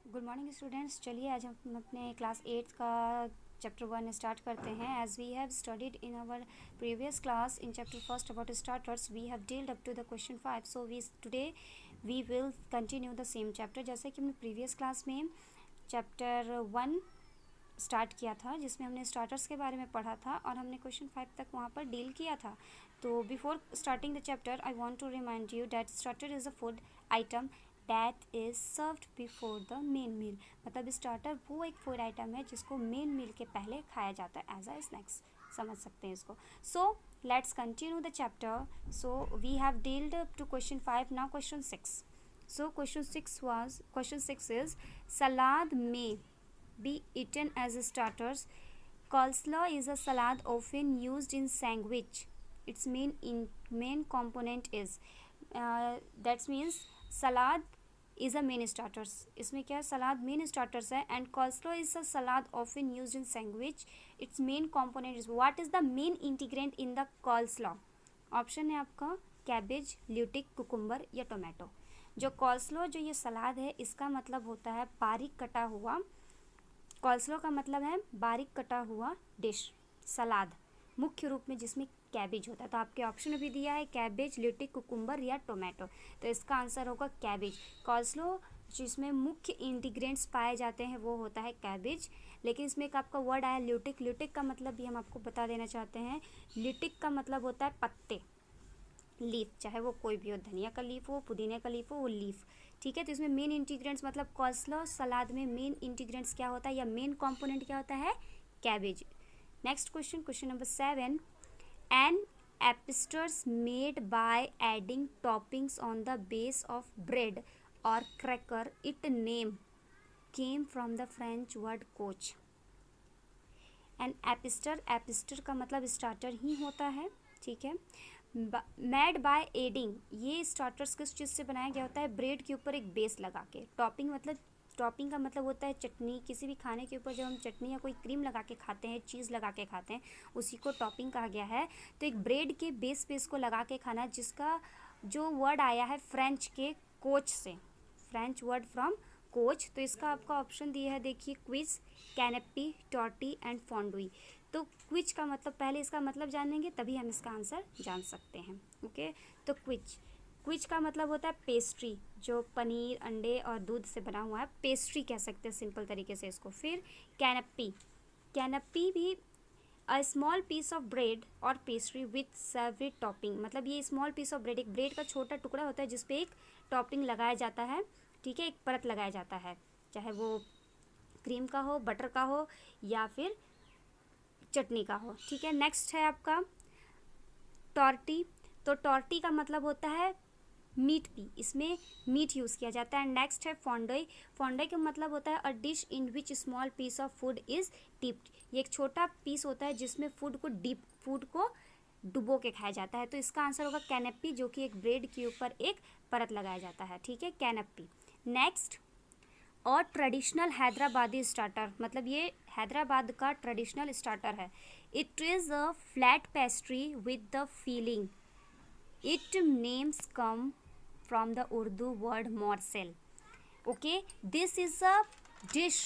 Good morning students. चलिए आज हम अपने क्लास 8 का चैप्टर 1 स्टार्ट करते हैं। As we have studied in our previous class in chapter first about starters, we have dealt up to the question 5, so today we will continue the same chapter. जैसे कि हमने previous class में chapter 1 start किया था जिसमें हमने starters के बारे में पढ़ा था और हमने क्वेश्चन 5 तक वहाँ पर डील किया था। तो before starting the chapter I want to remind you that starter is a food item that is served before the main meal. मतलब स्टार्टर वो एक फूड आइटम है जिसको मेन मील के पहले खाया जाता है एज अ स्नैक्स, समझ सकते हैं इसको। So let's continue the chapter. So we have dealt to question 5, now question 6. So question 6 is salad may be eaten as starters. Coleslaw is a salad often used in sandwich. Its main component is that means salad is a main starters. इसमें क्या है, सलाद main starters है and coleslaw is a salad often used in sandwich. Its main component is what is the main ingredient in the coleslaw? Option है आपका cabbage, ल्यूटिक, cucumber या tomato. जो कॉल्स्लो जो ये सलाद है इसका मतलब होता है बारीक कटा हुआ। कॉल्स्लो का मतलब है बारीक कटा हुआ डिश, सलाद मुख्य रूप में जिसमें कैबेज होता है। तो आपके ऑप्शन में भी दिया है कैबेज, ल्यूटिक, कुकुम्बर या टोमेटो, तो इसका आंसर होगा कैबेज। कॉल्स्लो जिसमें मुख्य इंग्रेडिएंट्स पाए जाते हैं वो होता है कैबेज। लेकिन इसमें एक आपका वर्ड आया ल्यूटिक। ल्यूटिक का मतलब भी हम आपको बता देना चाहते हैं। ल्यूटिक का मतलब होता है पत्ते, लीफ, चाहे वो कोई भी हो, धनिया का लीफ हो, पुदीने का लीफ हो, वो लीफ, ठीक है। तो इसमें मेन इंग्रेडिएंट्स मतलब कॉल्स्लो सलाद में मेन इंग्रेडिएंट्स क्या होता है या मेन कंपोनेंट क्या होता है, cabbage. Next question number 7. An appetizers made by adding toppings on the base of bread और cracker, it name came from the French word couch. An appetizer का मतलब स्टार्टर ही होता है, ठीक है। मेड बाय एडिंग, ये स्टार्टर्स किस चीज़ से बनाया गया होता है, ब्रेड के ऊपर एक बेस लगा के। टॉपिंग मतलब टॉपिंग का मतलब होता है चटनी, किसी भी खाने के ऊपर जब हम चटनी या कोई क्रीम लगा के खाते हैं, चीज़ लगा के खाते हैं, उसी को टॉपिंग कहा गया है। तो एक ब्रेड के बेस पे इसको लगा के खाना, जिसका जो वर्ड आया है फ्रेंच के कोच से, फ्रेंच वर्ड फ्रॉम कोच। तो इसका आपका ऑप्शन दिया है, देखिए, क्विज, कैनेपी, टॉर्टी एंड फॉन्डुई। तो क्विज का मतलब पहले इसका मतलब जानेंगे तभी हम इसका आंसर जान सकते हैं, ओके। तो क्विज का मतलब होता है पेस्ट्री, जो पनीर, अंडे और दूध से बना हुआ है, पेस्ट्री कह सकते हैं सिंपल तरीके से इसको। फिर कैनपी भी a small piece of bread और पेस्ट्री विथ सेवरी टॉपिंग। मतलब ये स्मॉल पीस ऑफ ब्रेड, एक ब्रेड का छोटा टुकड़ा होता है जिसपे एक टॉपिंग लगाया जाता है, ठीक है, एक परत लगाया जाता है, चाहे वो क्रीम का हो, बटर का हो या फिर चटनी का हो, ठीक है। नेक्स्ट है आपका टॉर्टी। तो टॉर्टी का मतलब होता है मीट पी, इसमें मीट यूज़ किया जाता है। नेक्स्ट है फॉन्डोई। फॉन्डोई का मतलब होता है a dish in which small piece of food is dipped. ये एक छोटा पीस होता है जिसमें फूड को डुबो के खाया जाता है। तो इसका आंसर होगा कैनेपी, जो कि एक ब्रेड के ऊपर एक परत लगाया जाता है, ठीक है, कैनेपी। नेक्स्ट, और ट्रेडिशनल हैदराबादी स्टार्टर, मतलब ये हैदराबाद का ट्रेडिशनल स्टार्टर है। It is a flat pastry with the filling, it names come from the Urdu word morsel, okay. This is a dish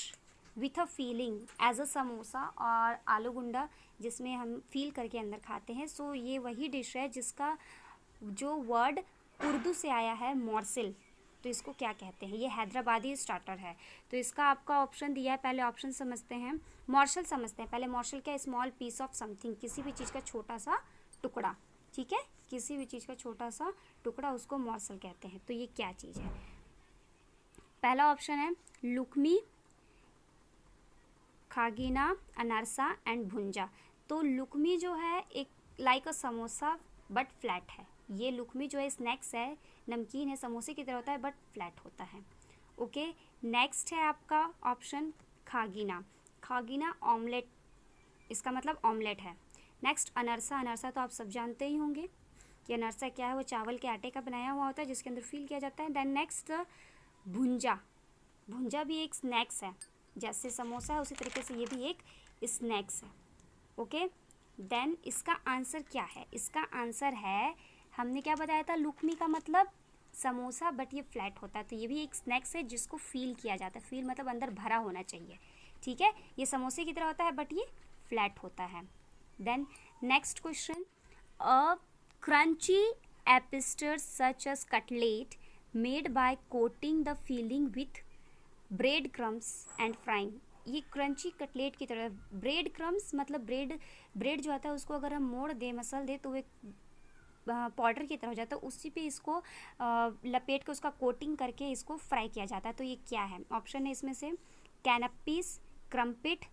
with a filling as a samosa और आलू गुंडा, जिसमें हम फील करके अंदर खाते हैं। सो ये वही डिश है जिसका जो वर्ड उर्दू से आया है मॉर्सेल। तो इसको क्या कहते हैं, ये हैदराबादी स्टार्टर है। तो इसका आपका ऑप्शन दिया है, पहले ऑप्शन समझते हैं। मॉर्शल समझते हैं पहले। मॉर्शल क्या, स्मॉल पीस ऑफ समथिंग, किसी भी चीज़ का छोटा सा टुकड़ा, ठीक है, किसी भी चीज़ का छोटा सा टुकड़ा, उसको मॉर्शल कहते हैं। तो ये क्या चीज़ है, पहला ऑप्शन है लुकमी, खागीना, अनारसा एंड भुंजा। तो लुकमी जो है एक like a samosa but flat है। ये लुकमी जो है स्नैक्स है, नमकीन है, समोसे की तरह होता है बट फ्लैट होता है, ओके। नेक्स्ट है आपका ऑप्शन खागीना। खागीना ऑमलेट, इसका मतलब ऑमलेट है। नेक्स्ट अनरसा। अनरसा तो आप सब जानते ही होंगे कि अनरसा क्या है, वो चावल के आटे का बनाया हुआ होता है जिसके अंदर फील किया जाता है। Then next भुंजा। भुंजा भी एक स्नैक्स है, जैसे समोसा है उसी तरीके से ये भी एक स्नैक्स है, ओके। देन इसका आंसर क्या है, इसका आंसर है, हमने क्या बताया था, लुकमी का मतलब समोसा बट ये फ्लैट होता है, तो ये भी एक स्नैक्स है जिसको फील किया जाता है। फील मतलब अंदर भरा होना चाहिए, ठीक है। ये समोसे की तरह होता है बट ये फ्लैट होता है। Then next question, a crunchy appetizer such as cutlet made by coating the filling with bread crumbs and frying. ये क्रंची कटलेट की तरह, ब्रेड क्रम्स मतलब ब्रेड जो आता है उसको अगर हम मोड़ दे, मसल दे, तो वो एक पाउडर की तरह हो जाता है, उसी पे इसको लपेट के उसका कोटिंग करके इसको फ्राई किया जाता है। तो ये क्या है? ऑप्शन है इसमें से कैनपीस, क्रम्पिट,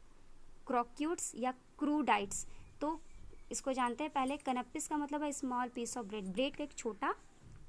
क्रोक्यूट्स या क्रूडाइट्स। तो इसको जानते हैं पहले। कैनपीस का मतलब है small piece of bread, bread का एक छोटा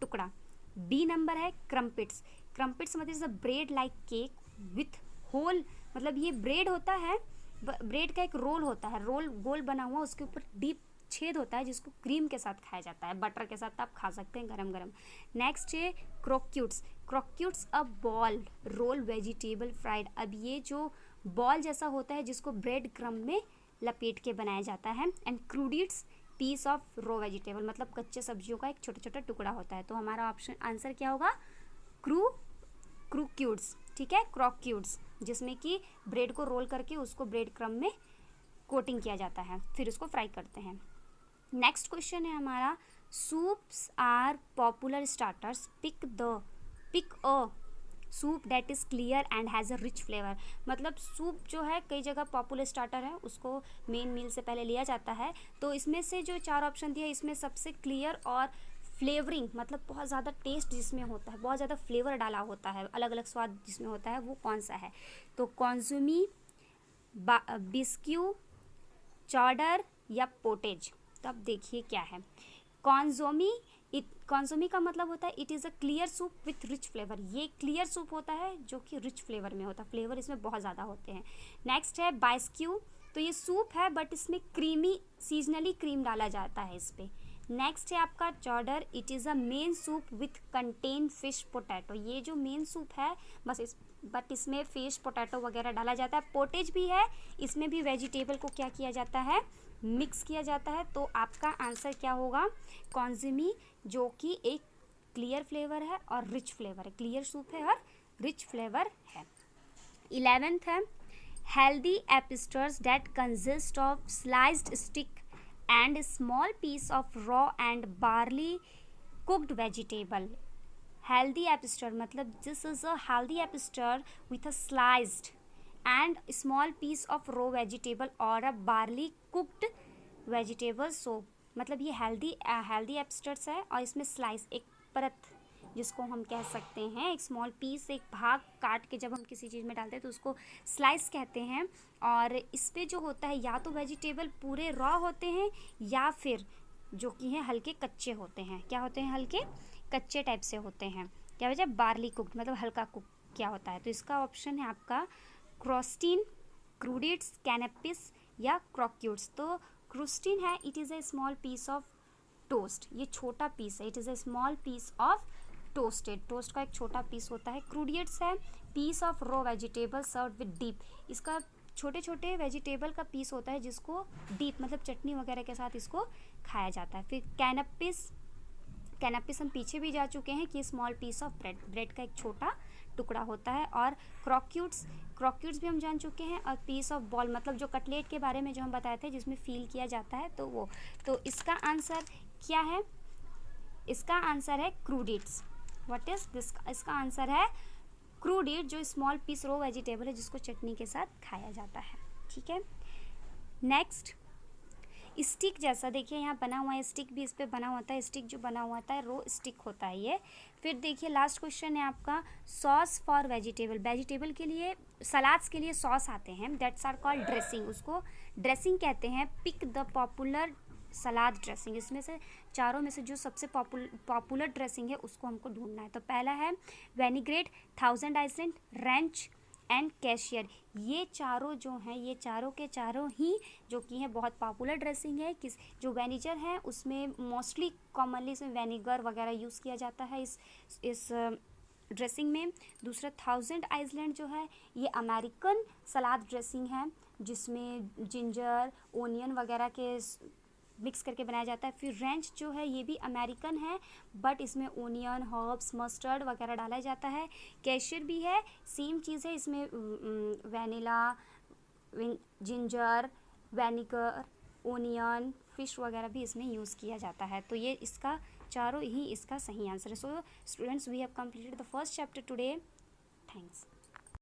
टुकड़ा। बी नंबर है क्रम्पिट्स। क्रम्पिट्स मतलब bread like cake with hole, मतलब ये ब्रेड होता है, ब्रेड का एक रोल होता है, रोल गोल बना हुआ, उसके ऊपर डीप छेद होता है जिसको क्रीम के साथ खाया जाता है, बटर के साथ आप खा सकते हैं गरम गरम। नेक्स्ट है croquettes. Croquettes a ball roll vegetable fried. अब ये जो बॉल जैसा होता है जिसको ब्रेड क्रम में लपेट के बनाया जाता है। And crudites piece of raw vegetable, मतलब कच्चे सब्जियों का एक छोटा छोटा टुकड़ा होता है। तो हमारा ऑप्शन आंसर क्या होगा? क्रूक्यूट्स, ठीक है, क्रोक्यूट्स, जिसमें कि ब्रेड को रोल करके उसको ब्रेड क्रम में कोटिंग किया जाता है, फिर उसको फ्राई करते हैं। नेक्स्ट क्वेश्चन है हमारा, soups are popular starters, pick a soup that is clear and has a rich flavour. मतलब सूप जो है कई जगह पॉपुलर स्टार्टर है, उसको मेन मील से पहले लिया जाता है। तो इसमें से जो 4 ऑप्शन दिया, इसमें सबसे क्लियर और फ्लेवरिंग, मतलब बहुत ज़्यादा टेस्ट जिसमें होता है, बहुत ज़्यादा फ्लेवर डाला होता है, अलग अलग स्वाद जिसमें होता है, वो कौन सा है? तो कॉन्जूमी, बिस्क्यू, चॉडर या पोटेज। तो अब देखिए क्या है। कॉन्जोमी का मतलब होता है it is a clear soup with rich flavour. ये क्लियर सूप होता है जो कि रिच फ्लेवर में होता है, फ्लेवर इसमें बहुत ज़्यादा होते हैं। नेक्स्ट है बाइस्क्यू। तो ये सूप है बट इसमें क्रीमी, सीजनली क्रीम डाला जाता है इस पर। नेक्स्ट है आपका chowder. It is a main soup with contain fish potato. ये जो मेन सूप है बस बट इसमें फिश पोटैटो वगैरह डाला जाता है। पोटेज भी है, इसमें भी वेजिटेबल को क्या किया जाता है? मिक्स किया जाता है। तो आपका आंसर क्या होगा? कॉन्जमी, जो कि एक क्लियर फ्लेवर है और रिच फ्लेवर है, क्लियर सूप है और रिच फ्लेवर है। 11th है healthy appetizers that consist of sliced stick and small piece of raw and barley cooked vegetable. Healthy epistar मतलब this is a healthy epistar with a sliced and small piece of raw vegetable or a barley cooked vegetable soup। मतलब ये healthy एपिस्टर्स है और इसमें slice, एक परत जिसको हम कह सकते हैं, एक स्मॉल पीस, एक भाग काट के जब हम किसी चीज़ में डालते हैं तो उसको स्लाइस कहते हैं। और इस पे जो होता है या तो वेजिटेबल पूरे रॉ होते हैं या फिर जो कि हैं हल्के कच्चे होते हैं। क्या होते हैं? हल्के कच्चे टाइप से होते हैं। क्या वजह? बार्ली कुक्ड, मतलब हल्का कुक क्या होता है। तो इसका ऑप्शन है आपका क्रोस्टीन, क्रूडिट्स, कैनपिस या क्रोक्यूट्स। तो क्रोस्टीन है it is a small piece of toast, ये छोटा पीस है, it is a small piece of toasted, toast का एक छोटा पीस होता है। क्रूडियट्स है piece of raw vegetable serve with dip, इसका छोटे छोटे वेजिटेबल का पीस होता है जिसको डीप मतलब चटनी वगैरह के साथ इसको खाया जाता है। फिर कैनपिस हम पीछे भी जा चुके हैं कि स्मॉल पीस ऑफ ब्रेड का एक छोटा टुकड़ा होता है। और क्रोक्यूट्स भी हम जान चुके हैं। और पीस ऑफ बॉल मतलब जो कटलेट के बारे में जो हम बताए थे जिसमें फील किया जाता है, तो वो। तो इसका आंसर क्या है? इसका आंसर है क्रूडिट्स। What is this? इसका आंसर है क्रूडिट, जो स्मॉल पीस रो वेजिटेबल है जिसको चटनी के साथ खाया जाता है। ठीक है। नेक्स्ट स्टिक जैसा देखिए यहाँ बना हुआ है, स्टिक भी इस पर बना होता है, स्टिक जो बना हुआ होता है रो स्टिक होता है ये। फिर देखिए लास्ट क्वेश्चन है आपका सॉस फॉर वेजिटेबल के लिए, सलाड्स के लिए सॉस आते हैं, दैट्स आर कॉल्ड ड्रेसिंग, उसको ड्रेसिंग कहते हैं। Pick the popular salad dressing, इसमें से चारों में से जो सबसे पॉपुलर ड्रेसिंग है उसको हमको ढूंढना है। तो पहला है vinaigrette, thousand island, ranch and Caesar. ये चारों जो हैं, ये चारों के चारों ही जो कि हैं बहुत पॉपुलर ड्रेसिंग है। जो वेनिगर है उसमें मोस्टली कॉमनली इसमें वेनिगर वगैरह यूज़ किया जाता है इस ड्रेसिंग में। दूसरा थाउजेंड आइसलैंड जो है ये अमेरिकन सलाद ड्रेसिंग है जिसमें जिंजर, ओनियन वगैरह के मिक्स करके बनाया जाता है। फिर रेंच जो है ये भी अमेरिकन है, बट इसमें ओनियन, हर्ब्स, मस्टर्ड वगैरह डाला जाता है। केशर भी है, सेम चीज़ है, इसमें vanilla, ginger, vinegar, onion, fish वगैरह भी इसमें यूज़ किया जाता है। तो ये इसका चारों ही इसका सही आंसर है। So students, we have completed the first chapter today. Thanks.